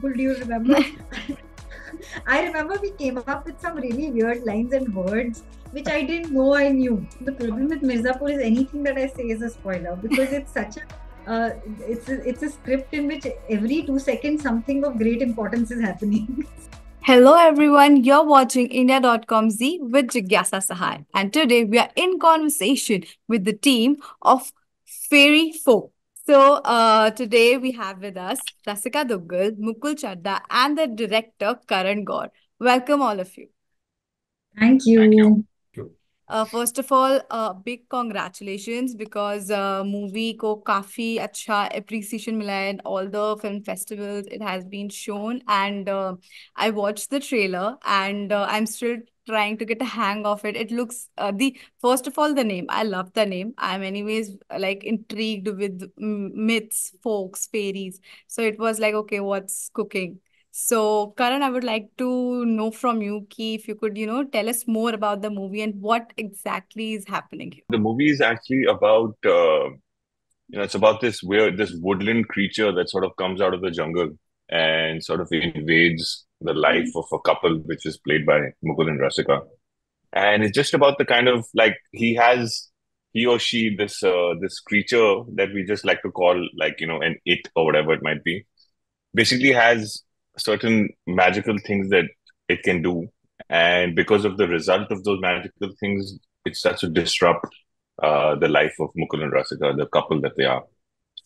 Mukul, do you remember? I remember we came up with some really weird lines and words which I didn't know I knew. The problem with Mirzapur is anything that I say is a spoiler because it's such a it's a script in which every 2 seconds something of great importance is happening. Hello everyone, you're watching India.com Z with Jigyasa Sahay. And today we are in conversation with the team of Fairy Folk. Today we have with us Rasika Dugal Mukul Chadda and the director Karan Gaur. Welcome all of you. Thank Thank you. you. Thank you. First of all, big congratulations because movie को काफी अच्छा appreciation मिला है in all the film festivals it has been shown and I watched the trailer and I'm still trying to get a hang of it. It looks the first of all the name. I love the name. I'm anyways like intrigued with myths, folks, fairies. So it was like okay, what's cooking? So, Karan, I would like to know from you, Ki, if you could, tell us more about the movie and what exactly is happening here. The movie is actually about, it's about this woodland creature that sort of comes out of the jungle and sort of invades the life of a couple, which is played by Mukul and Rasika. And it's just about the kind of like he or she, this creature that we just like to call like, an it or whatever it might be, basically has certain magical things that it can do. And because of the result of those magical things, it starts to disrupt the life of Mukul and Rasika, the couple that they are.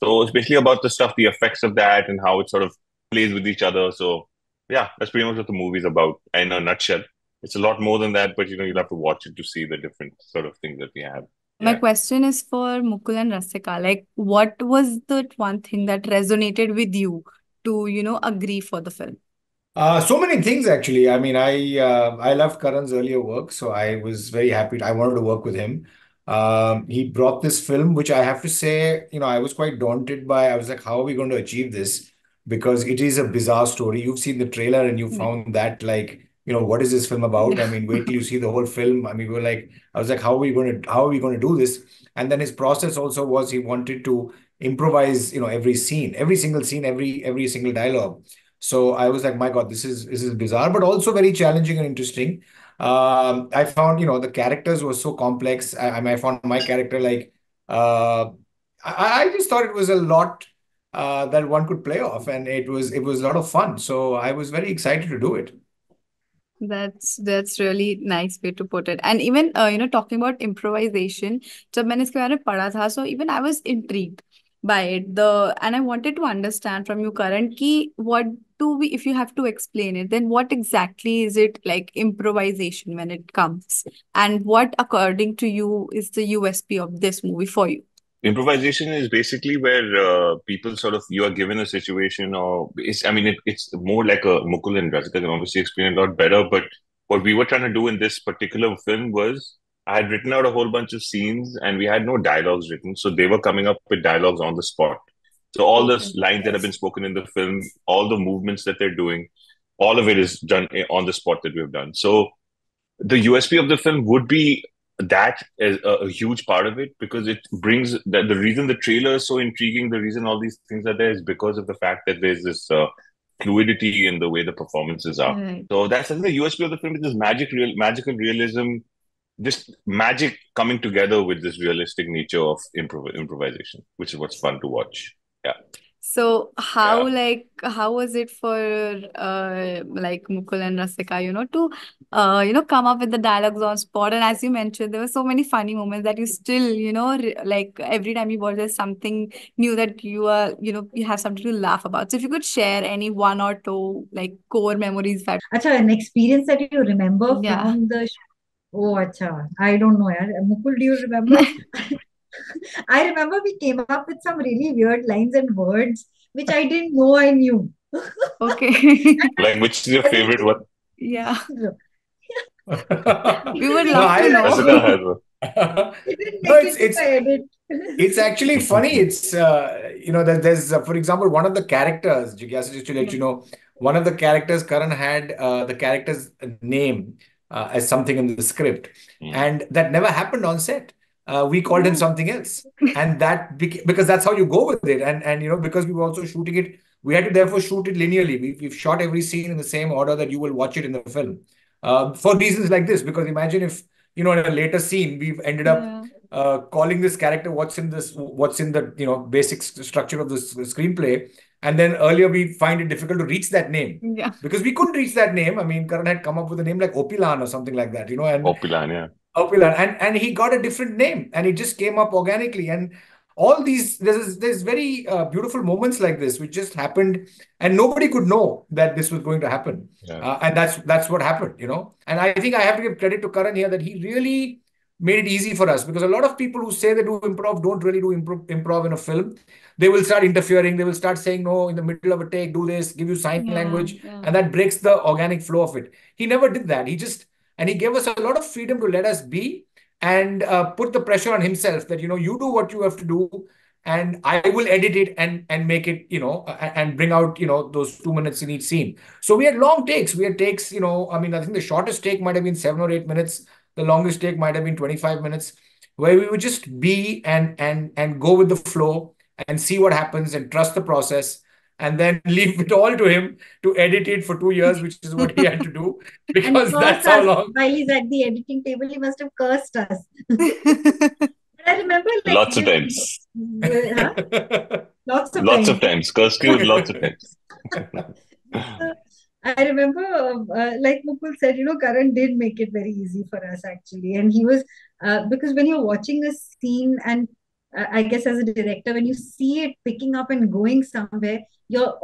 So it's basically about the stuff, the effects of that, and how it sort of plays with each other. So yeah, that's pretty much what the movie's about in a nutshell. It's a lot more than that, but you'll have to watch it to see the different sort of things that we have. My Yeah. question is for Mukul and Rasika. Like, what was the one thing that resonated with you to, agree for the film? So many things actually. I mean, I loved Karan's earlier work, so I was very happy. I wanted to work with him. He brought this film, which I have to say, I was quite daunted by. I was like, how are we going to achieve this? Because it is a bizarre story. You've seen the trailer and you Yeah. found that like, what is this film about? I mean, wait till you see the whole film. I mean, I was like, how are we going to do this? And then his process also was he wanted to improvise, every scene, every single scene, every single dialogue. So I was like, my God, this is bizarre, but also very challenging and interesting. I found, the characters were so complex. I found my character like, uh, I just thought it was a lot that one could play off, and it was a lot of fun. So I was very excited to do it. That's really nice way to put it. And even talking about improvisation, जब मैंने इसके बारे में पढ़ा था, so even I was intrigued by it. And I wanted to understand from you, Karan, ki what do we, if you have to explain it, then what exactly is it like improvisation when it comes, and what according to you is the USP of this movie for you? Improvisation is basically where people sort of you are given a situation, or it's more like a Mukul and Rasika can obviously explain a lot better. But what we were trying to do in this particular film was I had written out a whole bunch of scenes, and we had no dialogues written, so they were coming up with dialogues on the spot. So all the Okay. lines that have been spoken in the film, all the movements that they're doing, all of it is done on the spot that we've done. So the USP of the film would be that is a huge part of it because it brings that the reason the trailer is so intriguing, the reason all these things are there is because of the fact that there's this fluidity in the way the performances are. Right. So that's I think the USP of the film is this magical realism, this magic coming together with this realistic nature of improvisation, which is what's fun to watch. Yeah. So how Yeah. how was it for like Mukul and Rasika, to come up with the dialogues on spot? And as you mentioned, there were so many funny moments that you still, like every time you watch, there's something new that you are, you have something to laugh about. So if you could share any one or two like core memories that Acha, an experience that you remember yeah. from the Oh, acha. I don't know, yaar. Mukul, do you remember? I remember we came up with some really weird lines and words which I didn't know I knew. Okay. Like, which is your favorite one? Yeah. No, We would No, love to because I know. Rasika has one. didn't no, make it to my edit. it's actually funny. It's there's for example one of the characters, Jigyasa, just to let you know, one of the characters Karan had the character's name as something in the script, Mm. and that never happened on set. We called him Oh, something else, and that because that's how you go with it, and because we were also shooting it We had to therefore shoot it linearly. We've shot every scene in the same order that you will watch it in the film. For reasons like this, because imagine if, in a later scene, we've ended up Yeah. calling this character what's in the, basic structure of the screenplay. And then earlier we find it difficult to reach that name Yeah. because we couldn't reach that name. I mean, Karan had come up with a name like Opilan or something like that, and Opilan, yeah. Opilan, and he got a different name, and it just came up organically. And all these, there's very beautiful moments like this which just happened, and nobody could know that this was going to happen. Yeah. And that's what happened. And I think I have to give credit to Karan here that he really made it easy for us, because a lot of people who say they do improv don't really do improv in a film. They will start interfering. They will start saying, no, in the middle of a take, do this, give you sign Yeah. language, Yeah. and that breaks the organic flow of it. He never did that. And he gave us a lot of freedom to let us be, and put the pressure on himself that, you do what you have to do, and I will edit it and make it, and bring out, those 2 minutes in each scene. So we had long takes. We had takes, I mean, I think the shortest take might have been 7 or 8 minutes. The longest take might have been 25 minutes, where we would just be and go with the flow and see what happens and trust the process, and then leave it all to him to edit it for 2 years, which is what he had to do, And because curse that's how us long. while he's at the editing table. He must have cursed us. But I remember, like, Lots of times. huh? Lots of Lots of times. times. Cursed you lots of times. So, I remember, like Mukul said, Karan did make it very easy for us actually. And he was, because when you're watching a scene, and I guess as a director, when you see it picking up and going somewhere, you're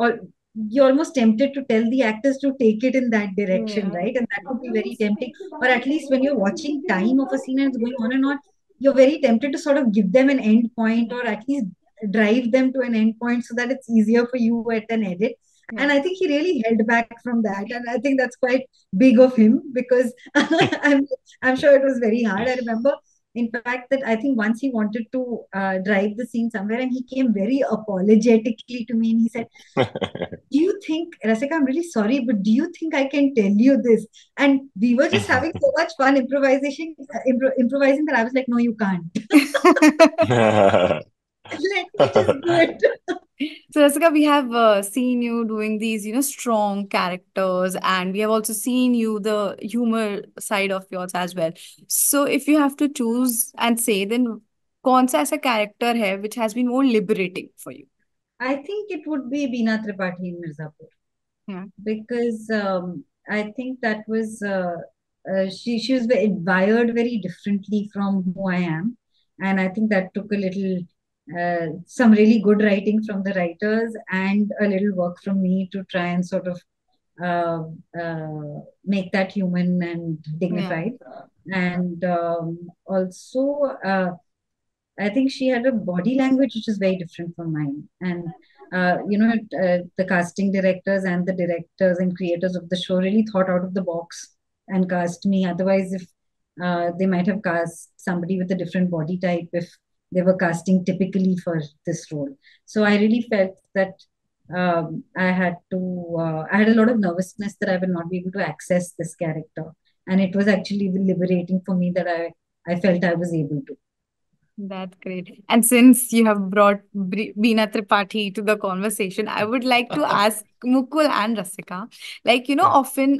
almost tempted to tell the actors to take it in that direction, Yeah. right? And that would be very tempting. Or at least when you're watching time of a scene and it's going on and on, you're very tempted to sort of give them an end point, or at least drive them to an end point so that it's easier for you at an edit. Yeah. And I think he really held back from that. And I think that's quite big of him, because I'm sure it was very hard. I remember, in fact, that I think once he wanted to drive the scene somewhere, and he came very apologetically to me and he said, do you think, Rasika, I'm really sorry, but do you think I can tell you this? And we were just having so much fun improvising that I was like, no, you can't. Let me just do it. So, Rasika, we have seen you doing these, strong characters, and we have also seen you the humor side of yours as well. So, if you have to choose and say, then कौन सा ऐसा character है which has been more liberating for you? I think it would be Beena Tripathi in Mirzapur, Yeah. because I think that was she was wired very differently from who I am, and I think that took a little some really good writing from the writers and a little work from me to try and sort of uh, make that human and Yeah. dignified, and also. I think she had a body language which is very different from mine. And, the casting directors and the directors and creators of the show really thought out of the box and cast me. Otherwise, if they might have cast somebody with a different body type if they were casting typically for this role. So I really felt that I had a lot of nervousness that I will not be able to access this character. And it was actually liberating for me that I felt I was able to. That's great. And since you have brought Beena Tripathi to the conversation, I would like to ask Mukul and Rasika, like, Yeah. often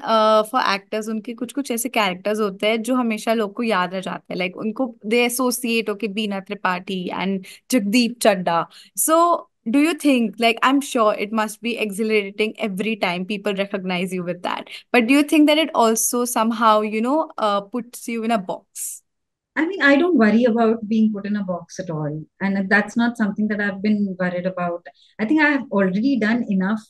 for actors, उनके कुछ ऐसे characters होते हैं जो हमेशा लोग को याद रह जाते हैं. Like, उनको they associate, okay, Beena Tripathi and Jagdeep Chadda. So, do you think, like, I'm sure it must be exhilarating every time people recognize you with that. But do you think that it also somehow, puts you in a box? I mean, I don't worry about being put in a box at all. And that's not something that I've been worried about. I think I have already done enough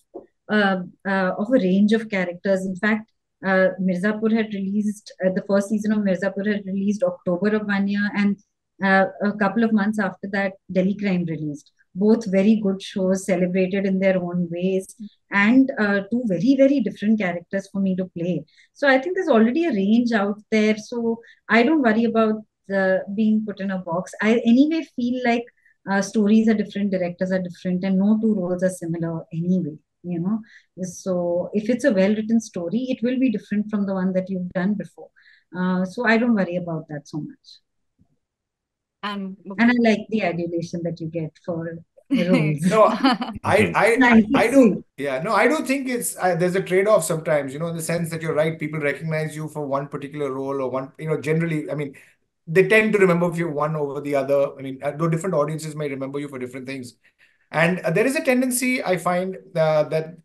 of a range of characters. In fact, Mirzapur had released, the first season of Mirzapur had released October of one year, and a couple of months after that, Delhi Crime released. Both very good shows, celebrated in their own ways, and two very, very different characters for me to play. So I think there's already a range out there. So I don't worry about being put in a box. I anyway feel like stories are different, directors are different, and no two roles are similar anyway. So if it's a well-written story, it will be different from the one that you've done before. So I don't worry about that so much. And I like the adulation that you get for roles. No, I do. 93. Yeah, no, I do think it's there's a trade-off sometimes, in the sense that you're right. People recognize you for one particular role or one, generally, I mean, they tend to remember you one over the other. I mean, though different audiences may remember you for different things. And there is a tendency, I find, that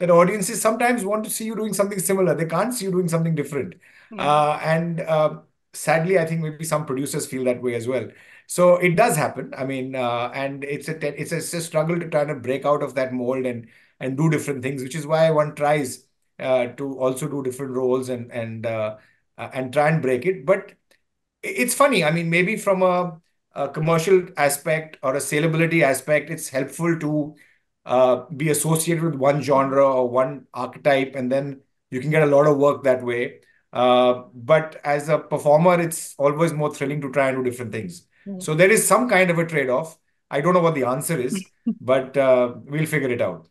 audiences sometimes want to see you doing something similar. They can't see you doing something different. Yeah. And sadly, I think maybe some producers feel that way as well. So it does happen. I mean, and it's a struggle to try to break out of that mold and do different things, which is why one tries to also do different roles and try and break it. But it's funny. I mean, maybe from a commercial aspect or a saleability aspect, it's helpful to be associated with one genre or one archetype, and then you can get a lot of work that way. But as a performer, it's always more thrilling to try and do different things. Yeah. So there is some kind of a trade-off. I don't know what the answer is, but we'll figure it out.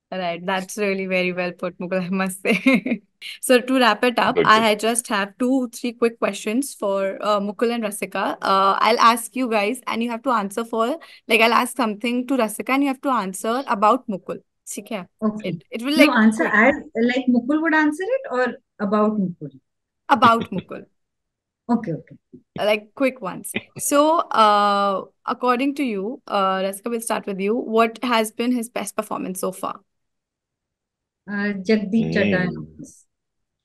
Right, that's really very well put, Mukul, I must say. So to wrap it up, Good, good. I just have two, three quick questions for Mukul and Rasika. I'll ask you guys, and you have to answer for like I'll ask something to Rasika, and you have to answer about Mukul. Okay. Okay. It will No, like answer quick as like Mukul would answer it or about Mukul? about Mukul, Okay, okay. like quick ones. So, according to you, Rasika, we'll start with you. What has been his best performance so far? Jagdeep Chadda and Mm. others.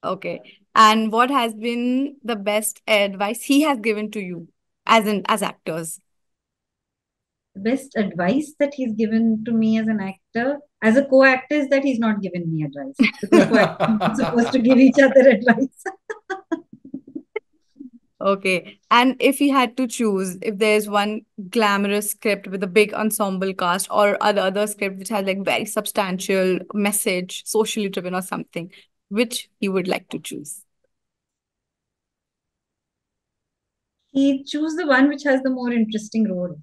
Okay. And what has been the best advice he has given to you as actors? The best advice that he's given to me as an actor, as a co-actor, is that he's not given me advice because co-actors are not supposed to give each other advice. Okay. And if he had to choose, if there's one glamorous script with a big ensemble cast or other script which has like very substantial message, socially driven or something, which he would like to choose? He choose the one which has the more interesting role.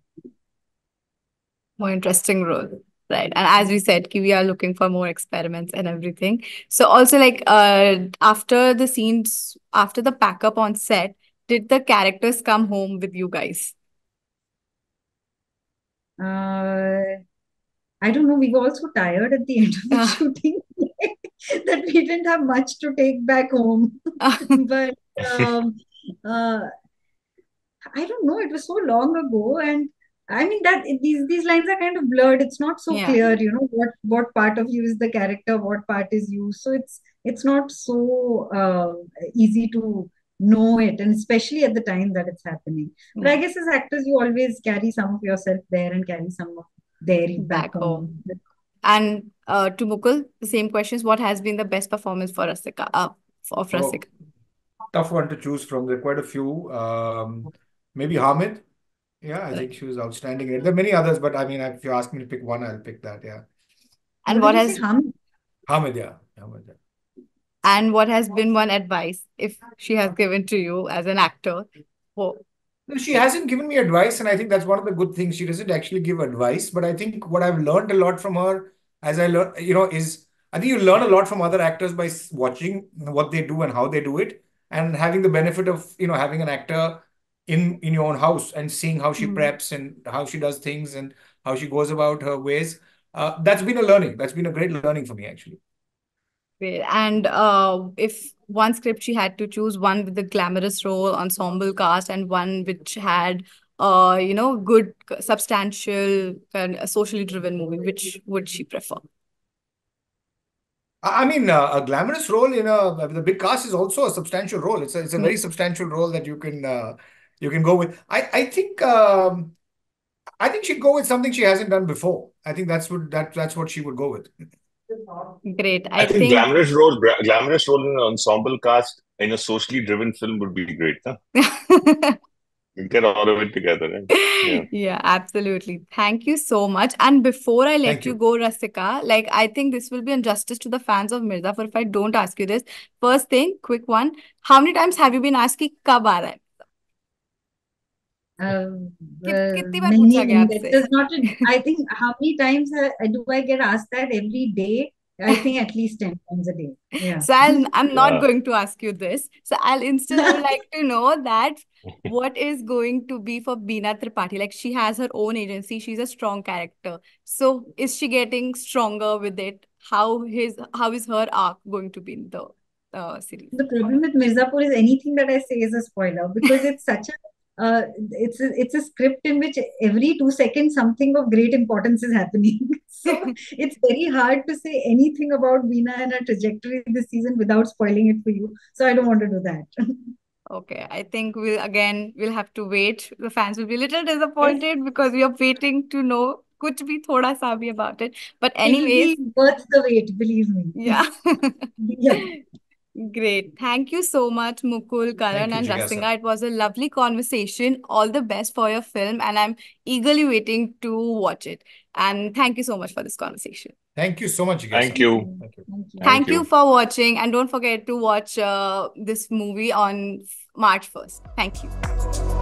More interesting role. Right. And as we said, we are looking for more experiments and everything. So also like after the scenes, after the pack up on set, did the characters come home with you guys? Uh, I don't know. We were also tired at the end of the shooting that we didn't have much to take back home. But um, uh, I don't know. It was so long ago, and I mean that these lines are kind of blurred. It's not so Yeah. clear, what part of you is the character, what part is you. So it's not so easy to know it, and especially at the time that it's happening. But I Yeah. guess as actors, you always carry some of yourself there and carry some of their back Back home. home. And to Mukul, the same questions. What has been the best performance for Rasika? Of Oh, Rasika? tough one to choose from. There are quite a few. Maybe Hamid. Yeah, I Right. think she was outstanding. There are many others, but I mean, if you ask me to pick one, I'll pick that. Yeah. And What did what you say? has Hamid, yeah. Hamid, yeah. been one advice if she has given to you as an actor? Oh, No, she hasn't given me advice, and I think that's one of the good things. She doesn't actually give advice, but I think what I've learned a lot from her, as I learn, is I think you learn a lot from other actors by watching what they do and how they do it, and having the benefit of having an actor in your own house and seeing how she hmm. preps and how she does things and how she goes about her ways. That's been a learning. That's been a great learning for me, actually. Great. And if one script she had to choose, one with the glamorous role, ensemble cast, and one which had, good, substantial, and a socially driven movie, which would she prefer? I mean, a glamorous role in the big cast is also a substantial role. It's a Yeah. very substantial role that you can go with. I think she'd go with something she hasn't done before. I think that's what she would go with. Great. I I think think. glamorous role in an ensemble cast in a socially driven film would be great. Huh? You get all of it together, right? Yeah. Yeah, absolutely. Thank you so much. And before I let Thank you you. go, Rasika, like I think this will be injustice to the fans of Mirzapur if I don't ask you this. First thing, quick one. How many times have you been asked कि कब आ रहा है? कितनी बार Many, पूछा गया many. That आपसे? does not. I think how many times do I get asked that every day? I think at least 10 times a day. Yeah. So I'm not Yeah. going to ask you this. So I'll instead I would like to know that what is going to be for Beena Tripathi? Like she has her own agency. She's a strong character. So is she getting stronger with it? How is her arc going to be in the series? The problem with Mirzapur is anything that I say is a spoiler because it's such a it's a script in which every 2 seconds something of great importance is happening. So it's very hard to say anything about Veena and her trajectory this season without spoiling it for you. So I don't want to do that. Okay, I think we'll have to wait. The fans will be a little Yes, disappointed because we are waiting to know kuch bhi thoda sa bhi about it. But it'll anyways, be worth the wait, believe me. yeah. Yeah. Great. Thank you so much, Mukul, Karan, Thank you, and Jigyasa. Rasinga. It was a lovely conversation. All the best for your film, and I'm eagerly waiting to watch it. And thank you so much for this conversation. Thank you so much, Thank Jigyasa. Thank you. you. Thank you. Thank you. Thank Thank you you. for watching, and don't forget to watch this movie on March 1st. Thank you.